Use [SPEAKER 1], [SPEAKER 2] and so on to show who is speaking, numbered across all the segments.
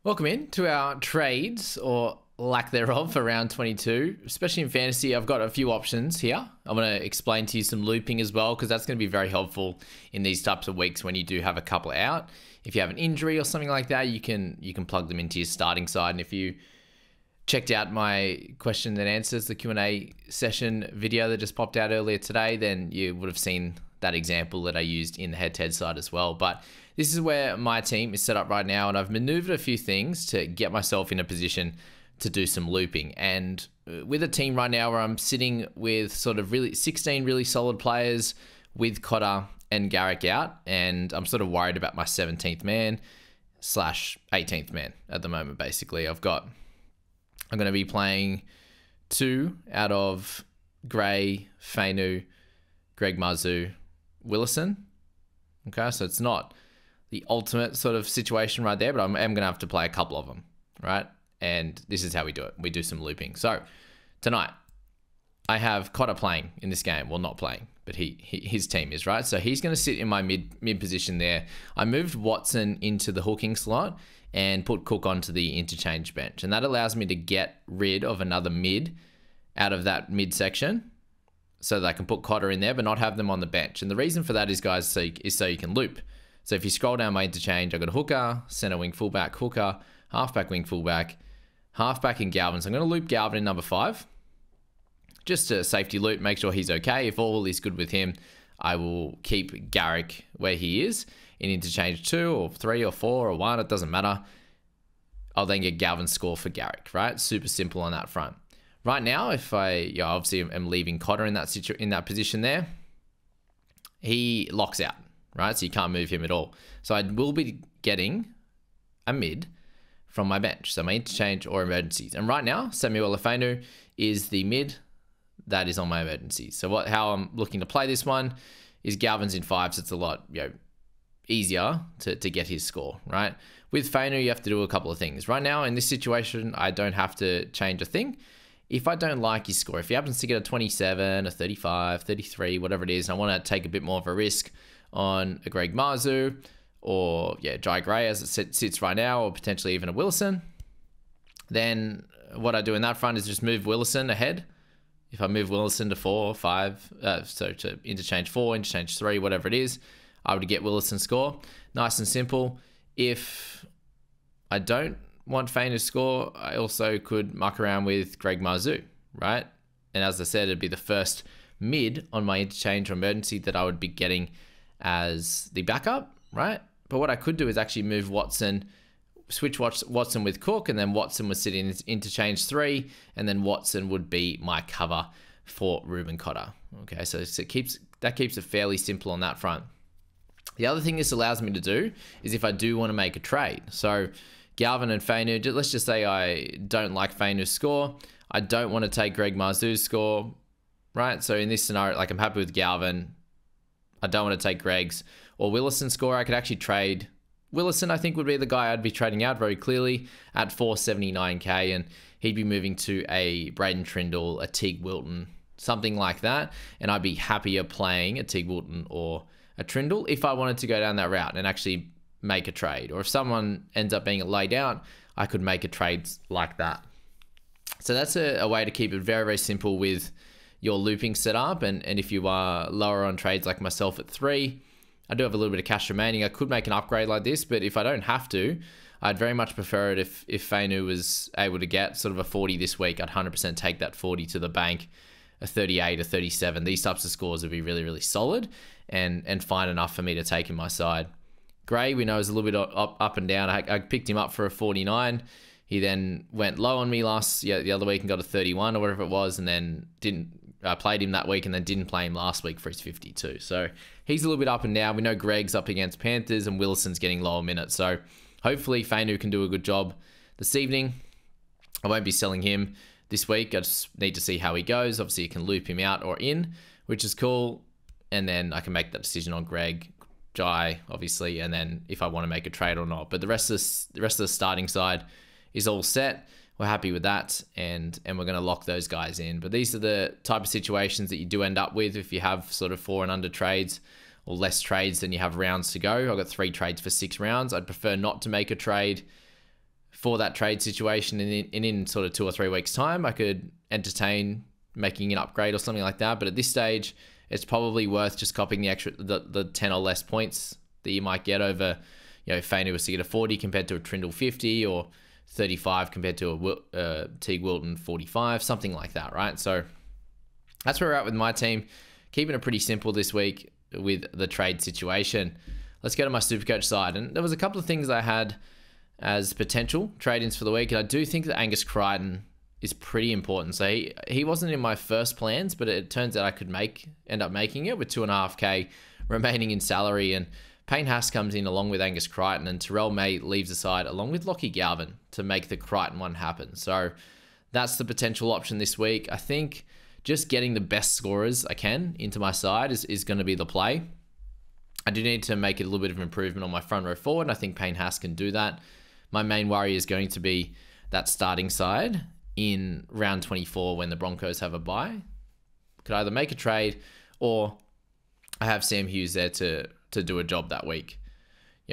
[SPEAKER 1] Welcome in to our trades or lack thereof for round 22, especially in fantasy. I've got a few options here. I'm going to explain to you some looping as well, because that's going to be very helpful in these types of weeks when you do have a couple out. If you have an injury or something like that, you can plug them into your starting side. And if you checked out my question and answers, the Q&A session video that just popped out earlier today, then you would have seen that example that I used in the head-to-head side as well. But this is where my team is set up right now, and I've maneuvered a few things to get myself in a position to do some looping. And with a team right now where I'm sitting with sort of 16 really solid players with Cotter and Garrick out, and I'm sort of worried about my 17th man / 18th man at the moment. Basically, I'm going to be playing 2 out of Gray, Fainu, Greg Marzu, Willison. Okay, so it's not the ultimate sort of situation right there, but I am going to have to play a couple of them, right? And this is how we do it. We do some looping. So tonight, I have Cotter playing in this game. Well, not playing, but his team is, right? So he's going to sit in my mid position there. I moved Watson into the hooking slot and put Cook onto the interchange bench. And that allows me to get rid of another mid out of that mid section so that I can put Cotter in there, but not have them on the bench. And the reason for that is, guys, so you can loop. So if you scroll down my interchange, I've got a hooker, center wing fullback, hooker, halfback wing fullback, halfback in Galvin. So I'm going to loop Galvin in number 5. Just a safety loop, make sure he's okay. If all is good with him, I will keep Garrick where he is in interchange 2 or 3 or 4 or 1. It doesn't matter. I'll then get Galvin's score for Garrick, right? Super simple on that front. Right now, if I obviously am leaving Cotter in that position there, he locks out, right? So you can't move him at all. So I will be getting a mid from my bench, so my interchange or emergencies. And right now, Samuel Fainu is the mid that is on my emergencies. So how I'm looking to play this one is Galvin's in 5, so it's a lot easier to get his score, right? With Fainu, you have to do a couple of things. Right now, in this situation, I don't have to change a thing. If I don't like his score, if he happens to get a 27, a 35, 33, whatever it is, and I want to take a bit more of a risk on a Greg Marzu or Jai Gray as it sits right now, or potentially even a Wilson, then what I do in that front is just move Willison ahead. If I move Willison to 4 or 5, so to interchange 4, interchange 3, whatever it is, I would get Willison's score. Nice and simple. If I don't want Fainu's score, I also could muck around with Greg Marzu, right? And as I said, it'd be the first mid on my interchange or emergency that I would be getting as the backup, right? But what I could do is actually move Watson, switch Watson with Cook, and then Watson would sit in interchange 3, and then Watson would be my cover for Ruben Cotter. Okay, so that keeps it fairly simple on that front. The other thing this allows me to do is if I do want to make a trade. So Galvin and Fainu, let's just say I don't like Fainu's score. I don't want to take Greg Marzu's score, right? So in this scenario, like I'm happy with Galvin. I don't want to take Greg's or Willison's score. I could actually trade Willison. I think would be the guy I'd be trading out very clearly at 479k, and he'd be moving to a Braden Trindle, a Teague Wilton, something like that. And I'd be happier playing a Teague Wilton or a Trindle if I wanted to go down that route and actually make a trade. Or if someone ends up being laid out, I could make a trade like that. So that's a way to keep it very, very simple with your looping setup. And if you are lower on trades like myself at 3, I do have a little bit of cash remaining. I could make an upgrade like this, but if I don't have to, I'd very much prefer it if Fainu was able to get sort of a 40 this week. I'd 100% take that 40 to the bank, a 38, a 37. These types of scores would be really, really solid and fine enough for me to take in my side. Gray, we know, is a little bit up and down. I picked him up for a 49. He then went low on me the other week and got a 31 or whatever it was, and then played him that week and then didn't play him last week for his 52. So he's a little bit up and down. We know Greg's up against Panthers and Wilson's getting lower minutes. So hopefully Fainu can do a good job this evening. I won't be selling him this week. I just need to see how he goes. Obviously, you can loop him out or in, which is cool. And then I can make that decision on Greg, Jai, obviously, and then if I want to make a trade or not. But the rest of the starting side is all set. We're happy with that, and we're going to lock those guys in. But these are the type of situations that you do end up with if you have sort of 4 and under trades or less trades than you have rounds to go. I've got 3 trades for 6 rounds. I'd prefer not to make a trade for that trade situation, and in sort of 2 or 3 weeks time, I could entertain making an upgrade or something like that. But at this stage, it's probably worth just copying the 10 or less points that you might get over, Fane was to get a 40 compared to a Trindle 50, or 35 compared to a Teague Wilton 45, something like that, right? So that's where we're at with my team. Keeping it pretty simple this week with the trade situation. Let's go to my SuperCoach side. And there was a couple of things I had as potential trade-ins for the week. And I do think that Angus Crichton is pretty important. So he wasn't in my first plans, but it turns out I could end up making it with 2.5K remaining in salary. And Payne Haas comes in along with Angus Crichton, and Terrell May leaves aside along with Lockie Galvin to make the Crichton one happen. So that's the potential option this week. I think just getting the best scorers I can into my side is going to be the play. I do need to make a little bit of improvement on my front row forward, and I think Payne Haas can do that. My main worry is going to be that starting side in round 24 when the Broncos have a bye. Could either make a trade, or I have Sam Hughes there to do a job that week.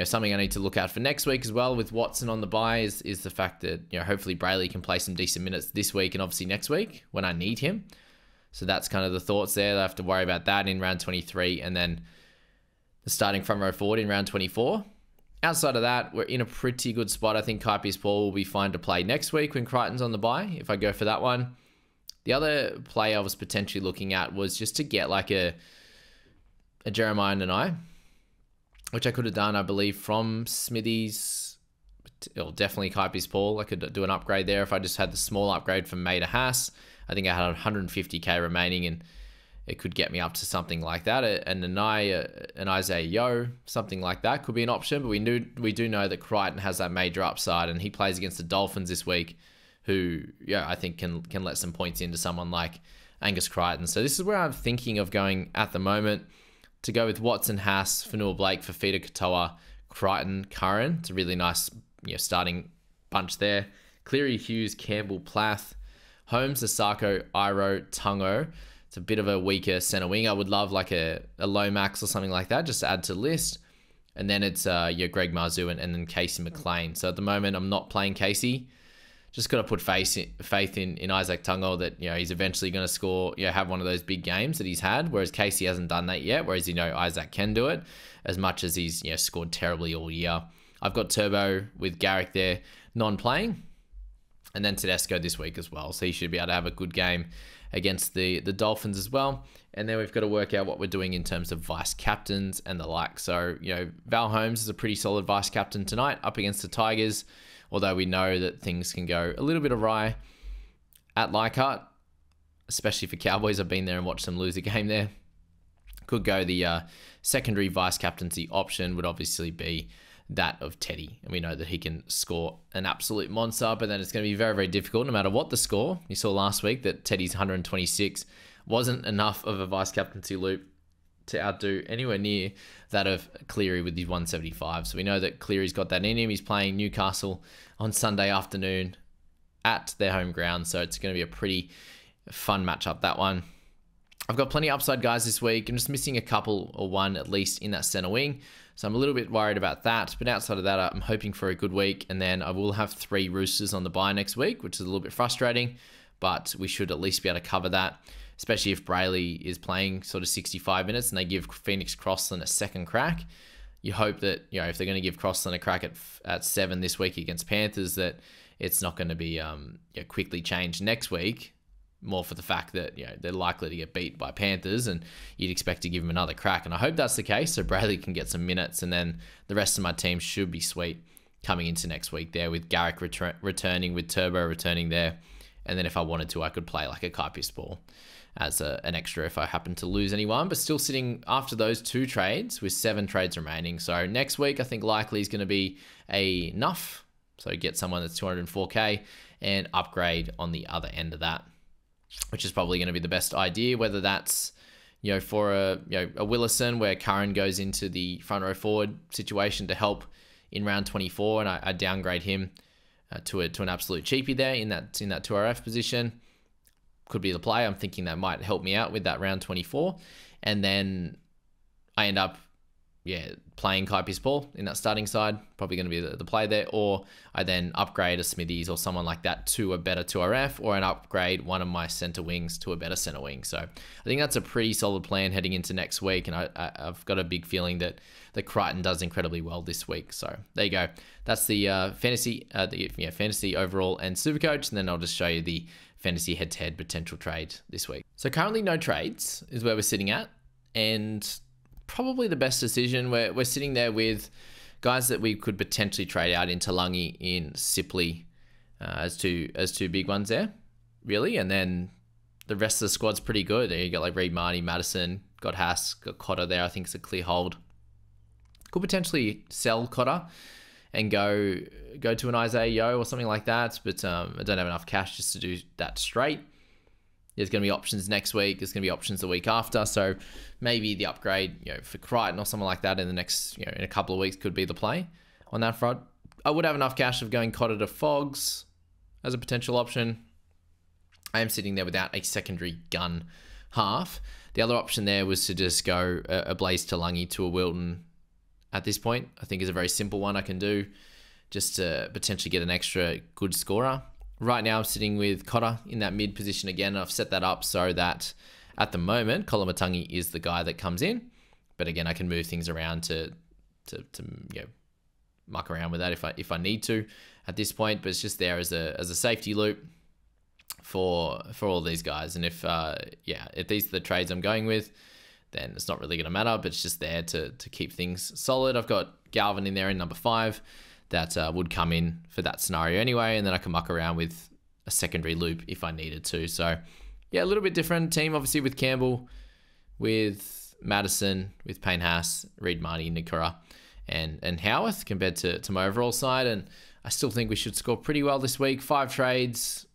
[SPEAKER 1] Something I need to look out for next week as well with Watson on the bye is the fact that, hopefully Brayley can play some decent minutes this week and obviously next week when I need him. So that's kind of the thoughts there. I have to worry about that in round 23, and then the starting front row forward in round 24. Outside of that, we're in a pretty good spot. I think Kaipi's Paul will be fine to play next week when Crichton's on the bye, if I go for that one. The other play I was potentially looking at was just to get like a Jeremiah Nanai, which I could have done, I believe, from Smithies, or definitely Kaipi's Paul. I could do an upgrade there if I just had the small upgrade from May to Haas. I think I had 150k remaining, and it could get me up to something like that. And an Isaiah Yeo, something like that could be an option. But we do know that Crichton has that major upside, and he plays against the Dolphins this week, who I think can let some points into someone like Angus Crichton. So this is where I'm thinking of going at the moment, to go with Watson, Haas, Fanua Blake, Fafita, Katoa, Crichton, Curran. It's a really nice starting bunch there. Cleary, Hughes, Campbell, Plath, Holmes, Asako, Iro, Tungo. It's a bit of a weaker centre wing. I would love like a Lomax or something like that, just to add to the list. And then it's Greg Marzu and then Casey McLean. So at the moment, I'm not playing Casey. Just got to put faith in Isaac Tungo that he's eventually going to score, have one of those big games that he's had. Whereas Casey hasn't done that yet. Whereas Isaac can do it, as much as he's scored terribly all year. I've got Turbo with Garrick there, non-playing, and then Tedesco this week as well. So he should be able to have a good game against the Dolphins as well. And then we've got to work out what we're doing in terms of vice captains and the like. So, Val Holmes is a pretty solid vice captain tonight up against the Tigers, although we know that things can go a little bit awry at Leichhardt, especially for Cowboys. I've been there and watched them lose a game there. Could go the secondary vice captaincy option would obviously be that of Teddy. And we know that he can score an absolute monster, but then it's going to be very, very difficult no matter what the score. You saw last week that Teddy's 126 wasn't enough of a vice captaincy loop to outdo anywhere near that of Cleary with his 175. So we know that Cleary's got that in him. He's playing Newcastle on Sunday afternoon at their home ground. So it's going to be a pretty fun matchup, that one. I've got plenty of upside guys this week. I'm just missing a couple or one at least in that center wing. So I'm a little bit worried about that. But outside of that, I'm hoping for a good week. And then I will have 3 Roosters on the bye next week, which is a little bit frustrating. But we should at least be able to cover that, especially if Brayley is playing sort of 65 minutes and they give Phoenix Crossland a second crack. You hope that, if they're going to give Crossland a crack at 7 this week against Panthers, that it's not going to be quickly changed next week. More for the fact that they're likely to get beat by Panthers, and you'd expect to give them another crack. And I hope that's the case, so Bradley can get some minutes, and then the rest of my team should be sweet coming into next week there, with Garrick returning, with Turbo returning there. And then if I wanted to, I could play like a Kaipi's Ball as an extra if I happen to lose anyone. But still sitting after those 2 trades with 7 trades remaining. So next week, I think likely is going to be enough. So get someone that's 204k and upgrade on the other end of that, which is probably going to be the best idea, whether that's, for a Willison where Curran goes into the front row forward situation to help in round 24, and I downgrade him to an absolute cheapie there in that 2RF position. Could be the play. I'm thinking that might help me out with that round 24. And then I end up playing Kai Paul in that starting side, probably going to be the play there, or I then upgrade a Smithies or someone like that to a better 2RF, or an upgrade one of my center wings to a better center wing. So I think that's a pretty solid plan heading into next week, and I've got a big feeling that Crichton does incredibly well this week. So there you go. That's the fantasy overall and Supercoach, and then I'll just show you the fantasy head-to-head potential trade this week. So currently no trades is where we're sitting at, and probably the best decision. We're sitting there with guys that we could potentially trade out into Lungy in Sipley as two big ones there, really. And then the rest of the squad's pretty good. You got like Reed, Marnie, Madison, got Haas, got Cotter there. I think it's a clear hold. Could potentially sell Cotter and go to an Isaiah Yo or something like that, but I don't have enough cash just to do that straight. There's going to be options next week. There's going to be options the week after. So maybe the upgrade, for Crichton or someone like that in the next, in a couple of weeks could be the play on that front. I would have enough cash of going Cotter to Fogs as a potential option. I am sitting there without a secondary gun half. The other option there was to just go a Blaze to Lungy to a Wilton at this point. I think is a very simple one I can do just to potentially get an extra good scorer. Right now, I'm sitting with Cotter in that mid position again. I've set that up so that at the moment, Kolomatangi is the guy that comes in. But again, I can move things around to muck around with that if I need to at this point. But it's just there as a safety loop for all these guys. And if these are the trades I'm going with, then it's not really going to matter. But it's just there to keep things solid. I've got Galvin in there in number 5. That would come in for that scenario anyway, and then I can muck around with a secondary loop if I needed to. So, yeah, a little bit different team, obviously, with Campbell, with Madison, with Payne Haas, Reed, Marnie, Nikora, and Howarth compared to my overall side. And I still think we should score pretty well this week. 5 trades,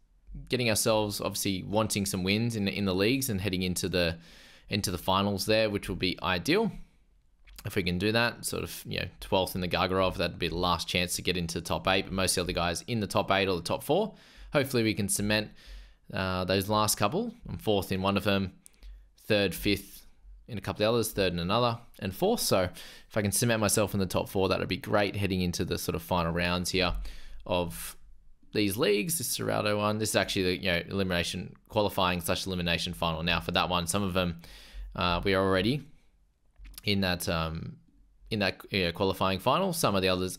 [SPEAKER 1] getting ourselves, obviously, wanting some wins in the leagues and heading into the finals there, which will be ideal. If we can do that, sort of, 12th in the Gargarov, that'd be the last chance to get into the top 8. But most of the other guys in the top 8 or the top 4, hopefully we can cement those last couple. I'm 4th in one of them, 3rd, 5th in a couple of the others, 3rd in another, and 4th. So if I can cement myself in the top 4, that would be great heading into the sort of final rounds here of these leagues. This Serraldo one, this is actually the elimination qualifying / elimination final. Now for that one, some of them we are already in that qualifying final. Some of the others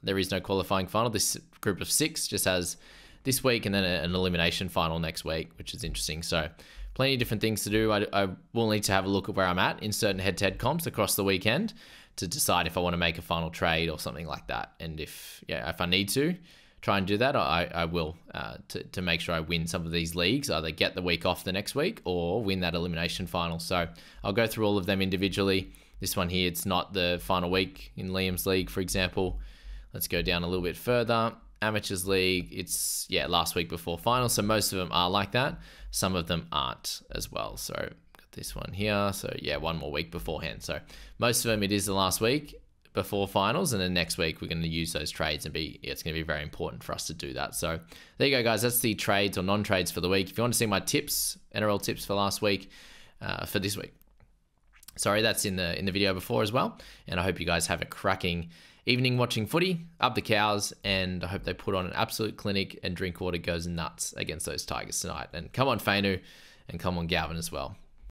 [SPEAKER 1] there is no qualifying final. This group of 6 just has this week and then an elimination final next week, which is interesting. So plenty of different things to do. I will need to have a look at where I'm at in certain head-to-head comps across the weekend to decide if I want to make a final trade or something like that. And if I need to try and do that, I will to make sure I win some of these leagues, either get the week off the next week or win that elimination final. So I'll go through all of them individually. This one here, it's not the final week in Liam's league, for example. Let's go down a little bit further. Amateurs league, it's last week before final. So most of them are like that. Some of them aren't as well. So got this one here. So one more week beforehand. So most of them, it is the last week before finals, and then next week we're going to use those trades and it's going to be very important for us to do that. So there you go, guys. That's the trades or non-trades for the week. If you want to see my tips, NRL tips for last week, for this week, sorry, that's in the video before as well. And I hope you guys have a cracking evening watching footy, up the cows, and I hope they put on an absolute clinic and Drinkwater goes nuts against those Tigers tonight. And come on Fainu, and come on Galvin as well.